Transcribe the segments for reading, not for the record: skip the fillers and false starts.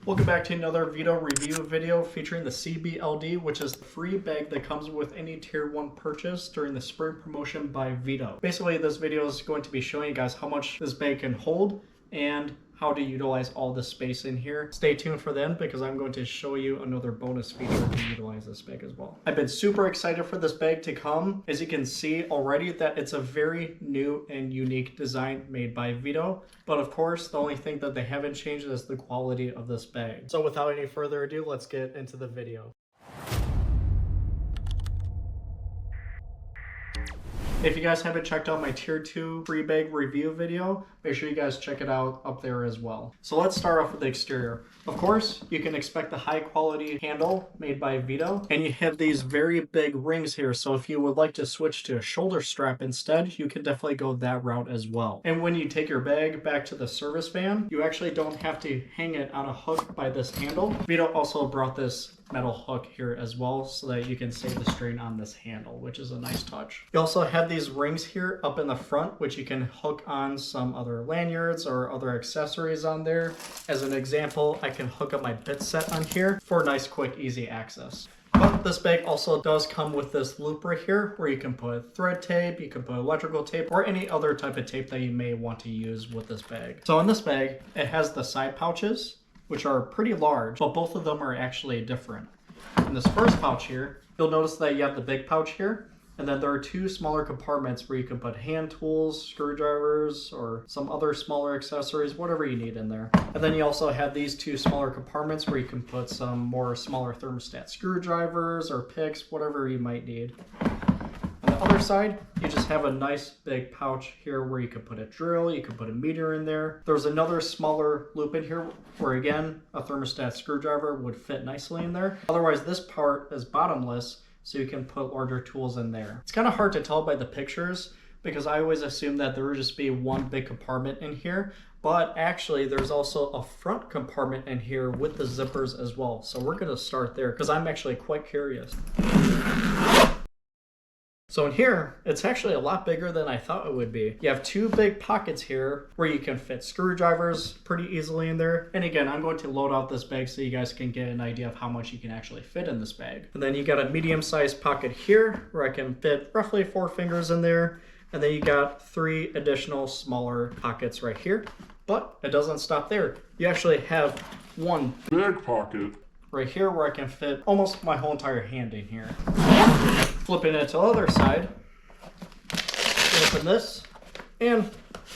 Welcome back to another Veto review video featuring the CBLD, which is the free bag that comes with any tier 1 purchase during the spring promotion by Veto. Basically, this video is going to be showing you guys how much this bag can hold and how to utilize all the space in here. Stay tuned for then because I'm going to show you another bonus feature to utilize this bag as well. I've been super excited for this bag to come. As you can see already that it's a very new and unique design made by Veto. But of course, the only thing that they haven't changed is the quality of this bag. So without any further ado, let's get into the video. If you guys haven't checked out my tier 2 free bag review video, make sure you guys check it out up there as well. So let's start off with the exterior. Of course, you can expect the high quality handle made by Veto, and you have these very big rings here. So if you would like to switch to a shoulder strap instead, you can definitely go that route as well. And when you take your bag back to the service van, you actually don't have to hang it on a hook by this handle. Veto also brought this metal hook here as well so that you can save the strain on this handle, which is a nice touch. You also have these rings here up in the front, which you can hook on some other lanyards or other accessories on there. As an example, I can hook up my bit set on here for nice, quick, easy access. But this bag also does come with this loop right here where you can put thread tape, you can put electrical tape, or any other type of tape that you may want to use with this bag. So in this bag, it has the side pouches, which are pretty large, but both of them are actually different. In this first pouch here, you'll notice that you have the big pouch here, and then there are two smaller compartments where you can put hand tools, screwdrivers, or some other smaller accessories, whatever you need in there. And then you also have these two smaller compartments where you can put some more smaller thermostat screwdrivers or picks, whatever you might need. On the other side, you just have a nice big pouch here where you could put a drill, you could put a meter in there. There's another smaller loop in here where again, a thermostat screwdriver would fit nicely in there. Otherwise, this part is bottomless, so you can put larger tools in there. It's kind of hard to tell by the pictures because I always assume that there would just be one big compartment in here, but actually there's also a front compartment in here with the zippers as well. So we're gonna start there because I'm actually quite curious. So in here, it's actually a lot bigger than I thought it would be. You have two big pockets here where you can fit screwdrivers pretty easily in there. And again, I'm going to load out this bag so you guys can get an idea of how much you can actually fit in this bag. And then you got a medium-sized pocket here where I can fit roughly 4 fingers in there. And then you got 3 additional smaller pockets right here. But it doesn't stop there. You actually have one big pocket right here where I can fit almost my whole entire hand in here. Flipping it to the other side, open this, and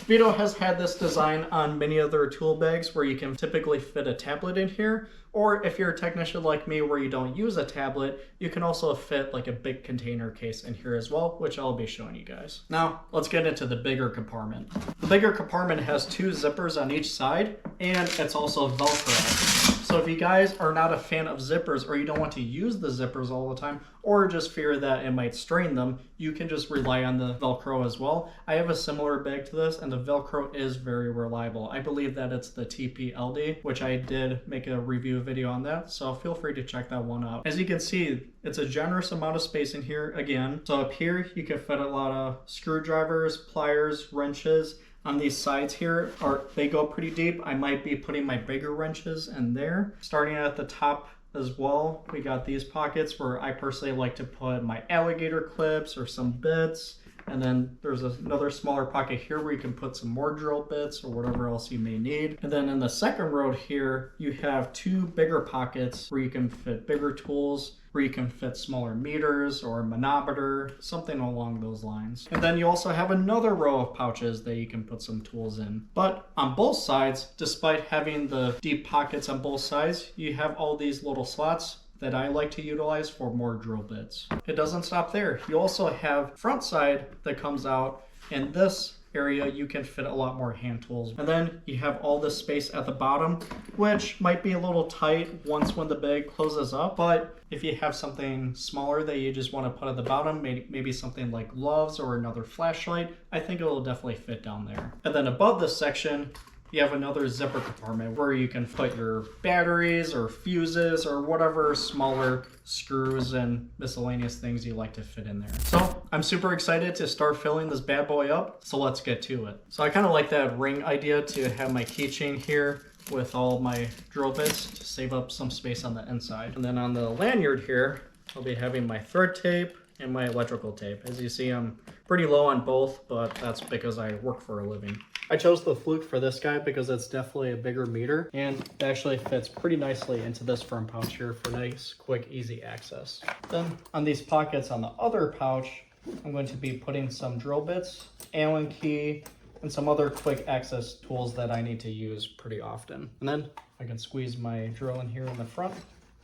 Veto has had this design on many other tool bags where you can typically fit a tablet in here, or if you're a technician like me where you don't use a tablet, you can also fit like a big container case in here as well, which I'll be showing you guys. Now, let's get into the bigger compartment. The bigger compartment has 2 zippers on each side, and it's also Velcro. So if you guys are not a fan of zippers or you don't want to use the zippers all the time or just fear that it might strain them, you can just rely on the Velcro as well. I have a similar bag to this and the Velcro is very reliable. I believe that it's the TPLD, which I did make a review video on that, so feel free to check that one out. As you can see, it's a generous amount of space in here again. So up here, you can fit a lot of screwdrivers, pliers, wrenches. On these sides here, they go pretty deep. I might be putting my bigger wrenches in there. Starting at the top as well, we got these pockets where I personally like to put my alligator clips or some bits. And then there's another smaller pocket here where you can put some more drill bits or whatever else you may need. And then in the second row here, you have 2 bigger pockets where you can fit bigger tools, where you can fit smaller meters or a manometer, something along those lines. And then you also have another row of pouches that you can put some tools in. But on both sides, despite having the deep pockets on both sides, you have all these little slots that I like to utilize for more drill bits. It doesn't stop there. You also have front side that comes out, and this area you can fit a lot more hand tools. And then you have all this space at the bottom, which might be a little tight once when the bag closes up, but if you have something smaller that you just want to put at the bottom, maybe something like gloves or another flashlight, I think it will definitely fit down there. And then above this section, you have another zipper compartment where you can put your batteries or fuses or whatever smaller screws and miscellaneous things you like to fit in there. So I'm super excited to start filling this bad boy up. So let's get to it. So I kind of like that ring idea to have my keychain here with all my drill bits to save up some space on the inside. And then on the lanyard here, I'll be having my thread tape and my electrical tape. As you see, I'm pretty low on both, but that's because I work for a living. I chose the Fluke for this guy because it's definitely a bigger meter, and it actually fits pretty nicely into this front pouch here for nice, quick, easy access. Then on these pockets on the other pouch, I'm going to be putting some drill bits, Allen key, and some other quick access tools that I need to use pretty often. And then I can squeeze my drill in here in the front.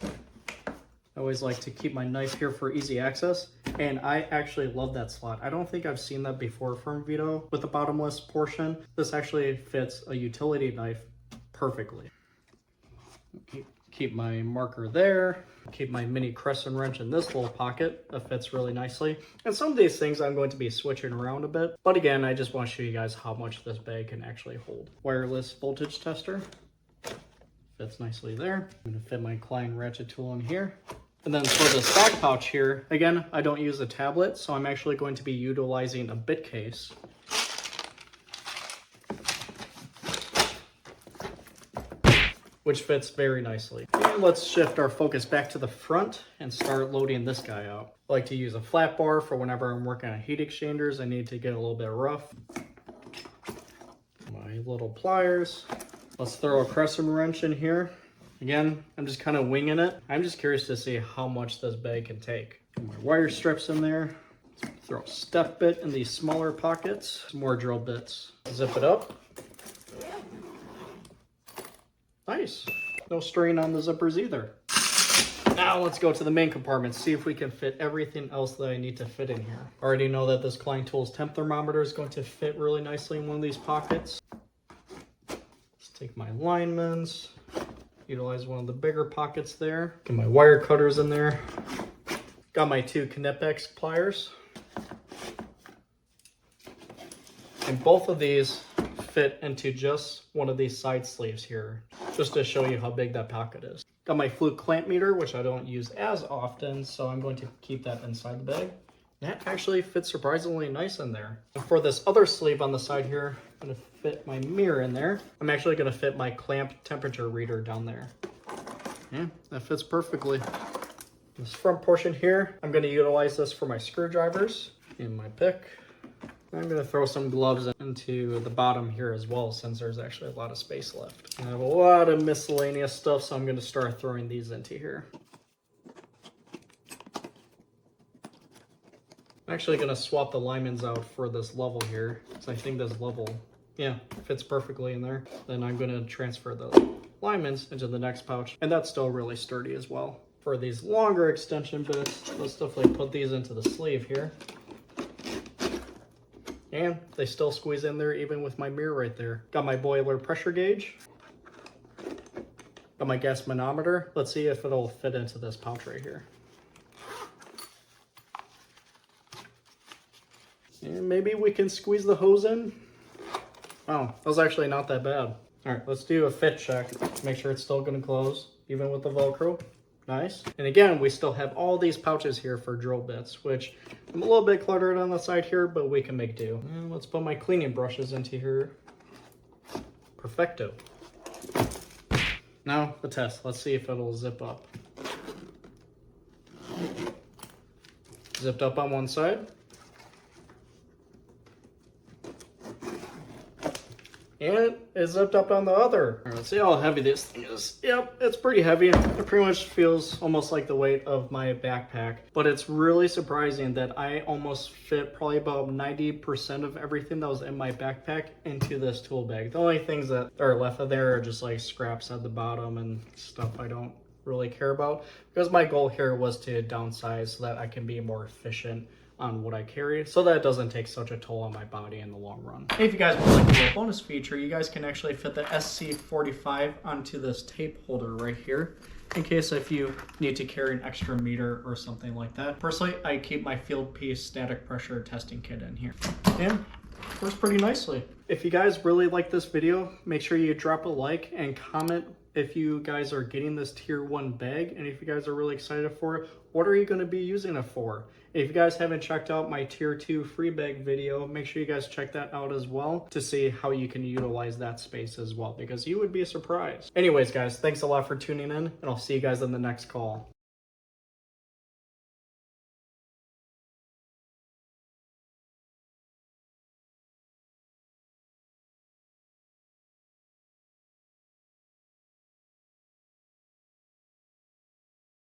I always like to keep my knife here for easy access, and I actually love that slot. I don't think I've seen that before from Veto with the bottomless portion. This actually fits a utility knife perfectly. Keep my marker there. Keep my mini crescent wrench in this little pocket. That fits really nicely. And some of these things I'm going to be switching around a bit. But again, I just want to show you guys how much this bag can actually hold. Wireless voltage tester. Fits nicely there. I'm going to fit my Klein ratchet tool in here. And then for the stock pouch here, again, I don't use a tablet, so I'm actually going to be utilizing a bit case. Which fits very nicely. And let's shift our focus back to the front and start loading this guy out. I like to use a flat bar for whenever I'm working on heat exchangers. I need to get a little bit rough. My little pliers. Let's throw a crescent wrench in here. Again, I'm just kind of winging it. I'm just curious to see how much this bag can take. Put my wire strips in there. Throw a step bit in these smaller pockets. Some more drill bits. Zip it up. Nice. No strain on the zippers either. Now let's go to the main compartment, see if we can fit everything else that I need to fit in here. I already know that this Klein Tools temp thermometer is going to fit really nicely in one of these pockets. Let's take my linements. Utilize one of the bigger pockets there. Get my wire cutters in there. Got my 2 Knipex pliers. And both of these fit into just one of these side sleeves here, just to show you how big that pocket is. Got my Fluke clamp meter, which I don't use as often, so I'm going to keep that inside the bag. That actually fits surprisingly nice in there. And for this other sleeve on the side here, I'm going to fit my mirror in there. I'm actually going to fit my clamp temperature reader down there. Yeah, that fits perfectly. This front portion here, I'm going to utilize this for my screwdrivers and my pick. I'm going to throw some gloves into the bottom here as well, since there's actually a lot of space left. I have a lot of miscellaneous stuff, so I'm going to start throwing these into here. I'm actually going to swap the linements out for this level here, because I think this level, yeah, fits perfectly in there. Then I'm going to transfer the linements into the next pouch, and that's still really sturdy as well. For these longer extension bits, let's definitely put these into the sleeve here. And they still squeeze in there even with my mirror right there. Got my boiler pressure gauge. Got my gas manometer. Let's see if it'll fit into this pouch right here. And maybe we can squeeze the hose in. Oh, that was actually not that bad. All right, let's do a fit check. Make sure it's still gonna close, even with the Velcro. Nice. And again, we still have all these pouches here for drill bits, which I'm a little bit cluttered on the side here, but we can make do. And let's put my cleaning brushes into here. Perfecto. Now the test. Let's see if it'll zip up. Zipped up on one side. And it zipped up on the other. All right, let's see how heavy this thing is. Yep, it's pretty heavy. It pretty much feels almost like the weight of my backpack. But it's really surprising that I almost fit probably about 90% of everything that was in my backpack into this tool bag. The only things that are left of there are just like scraps at the bottom and stuff I don't really care about. Because my goal here was to downsize so that I can be more efficient on what I carry, so that it doesn't take such a toll on my body in the long run. If you guys would like a little bonus feature, you guys can actually fit the SC45 onto this tape holder right here, in case if you need to carry an extra meter or something like that. Personally, I keep my field piece static pressure testing kit in here. And works pretty nicely. If you guys really like this video, make sure you drop a like and comment if you guys are getting this tier 1 bag, and if you guys are really excited for it, what are you going to be using it for? If you guys haven't checked out my tier 2 free bag video, make sure you guys check that out as well to see how you can utilize that space as well, because you would be surprised. Anyways guys, thanks a lot for tuning in, and I'll see you guys on the next call.